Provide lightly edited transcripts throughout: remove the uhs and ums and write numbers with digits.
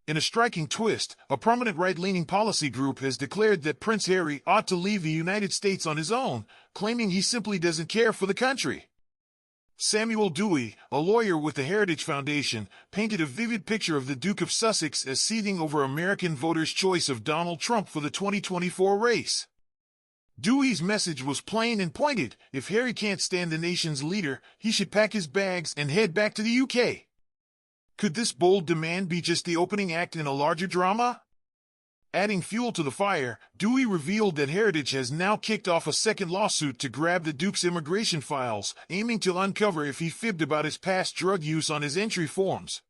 In a striking twist, a prominent right-leaning policy group has declared that Prince Harry ought to leave the United States on his own, claiming he simply doesn't care for the country. Samuel Dewey, a lawyer with the Heritage Foundation, painted a vivid picture of the Duke of Sussex as seething over American voters' choice of Donald Trump for the 2024 race. Dewey's message was plain and pointed: if Harry can't stand the nation's leader, he should pack his bags and head back to the UK. Could this bold demand be just the opening act in a larger drama? Adding fuel to the fire, Dewey revealed that Heritage has now kicked off a second lawsuit to grab the Duke's immigration files, aiming to uncover if he fibbed about his past drug use on his entry forms.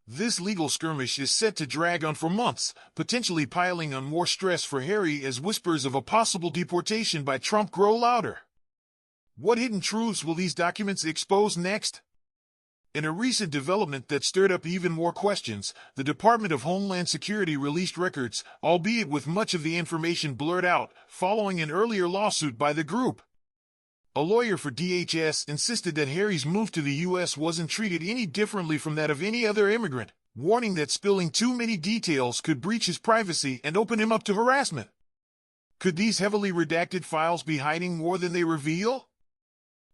This legal skirmish is set to drag on for months, potentially piling on more stress for Harry as whispers of a possible deportation by Trump grow louder. What hidden truths will these documents expose next? In a recent development that stirred up even more questions, the Department of Homeland Security released records, albeit with much of the information blurred out, following an earlier lawsuit by the group. A lawyer for DHS insisted that Harry's move to the U.S. wasn't treated any differently from that of any other immigrant, warning that spilling too many details could breach his privacy and open him up to harassment. Could these heavily redacted files be hiding more than they reveal?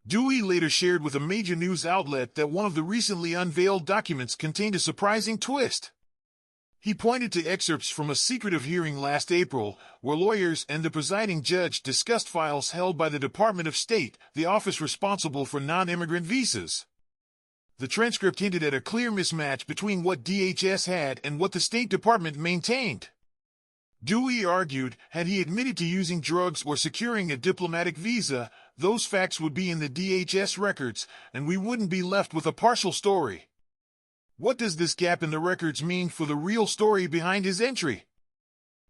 Dewey later shared with a major news outlet that one of the recently unveiled documents contained a surprising twist. He pointed to excerpts from a secretive hearing last April, where lawyers and the presiding judge discussed files held by the Department of State, the office responsible for non-immigrant visas. The transcript hinted at a clear mismatch between what DHS had and what the State Department maintained. Dewey argued, had he admitted to using drugs or securing a diplomatic visa, those facts would be in the DHS records, and we wouldn't be left with a partial story. What does this gap in the records mean for the real story behind his entry?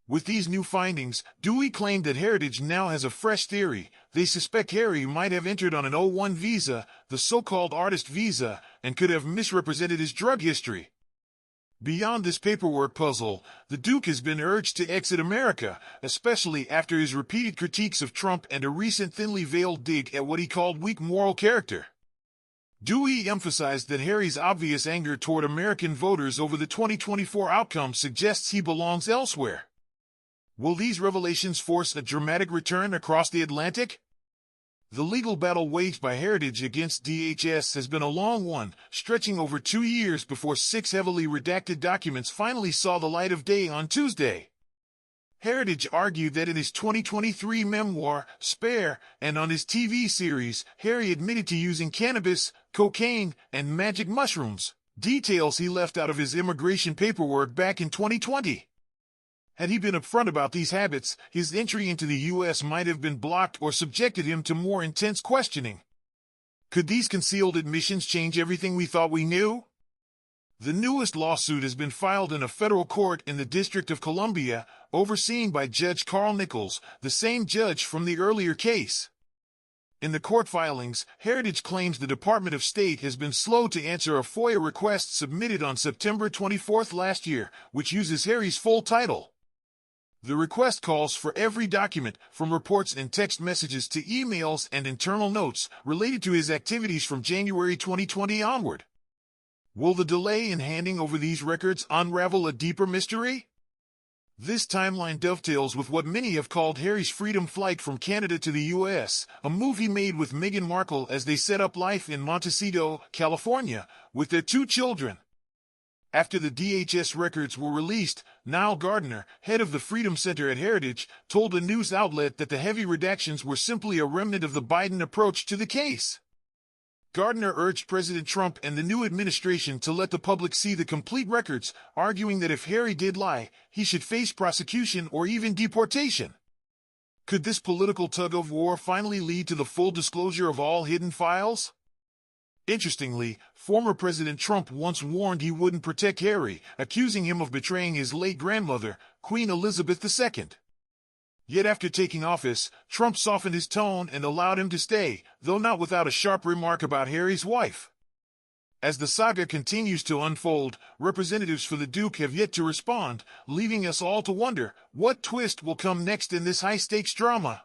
With these new findings, Dewey claimed that Heritage now has a fresh theory. They suspect Harry might have entered on an O-1 visa, the so-called artist visa, and could have misrepresented his drug history. Beyond this paperwork puzzle, the Duke has been urged to exit America, especially after his repeated critiques of Trump and a recent thinly veiled dig at what he called weak moral character. Dewey emphasized that Harry's obvious anger toward American voters over the 2024 outcome suggests he belongs elsewhere. Will these revelations force a dramatic return across the Atlantic? The legal battle waged by Heritage against DHS has been a long one, stretching over 2 years before 6 heavily redacted documents finally saw the light of day on Tuesday. Heritage argued that in his 2023 memoir, Spare, and on his TV series, Harry admitted to using cannabis, cocaine, and magic mushrooms, details he left out of his immigration paperwork back in 2020. Had he been upfront about these habits, his entry into the U.S. might have been blocked or subjected him to more intense questioning. Could these concealed admissions change everything we thought we knew? The newest lawsuit has been filed in a federal court in the District of Columbia, overseen by Judge Carl Nichols, the same judge from the earlier case. In the court filings, Heritage claims the Department of State has been slow to answer a FOIA request submitted on September 24 last year, which uses Harry's full title. The request calls for every document, from reports and text messages to emails and internal notes, related to his activities from January 2020 onward. Will the delay in handing over these records unravel a deeper mystery? This timeline dovetails with what many have called Harry's freedom flight from Canada to the U.S., a move he made with Meghan Markle as they set up life in Montecito, California, with their 2 children. After the DHS records were released, Niall Gardner, head of the Freedom Center at Heritage, told a news outlet that the heavy redactions were simply a remnant of the Biden approach to the case. Gardner urged President Trump and the new administration to let the public see the complete records, arguing that if Harry did lie, he should face prosecution or even deportation. Could this political tug-of-war finally lead to the full disclosure of all hidden files? Interestingly, former President Trump once warned he wouldn't protect Harry, accusing him of betraying his late grandmother, Queen Elizabeth II. Yet after taking office, Trump softened his tone and allowed him to stay, though not without a sharp remark about Harry's wife. As the saga continues to unfold, representatives for the Duke have yet to respond, leaving us all to wonder what twist will come next in this high-stakes drama.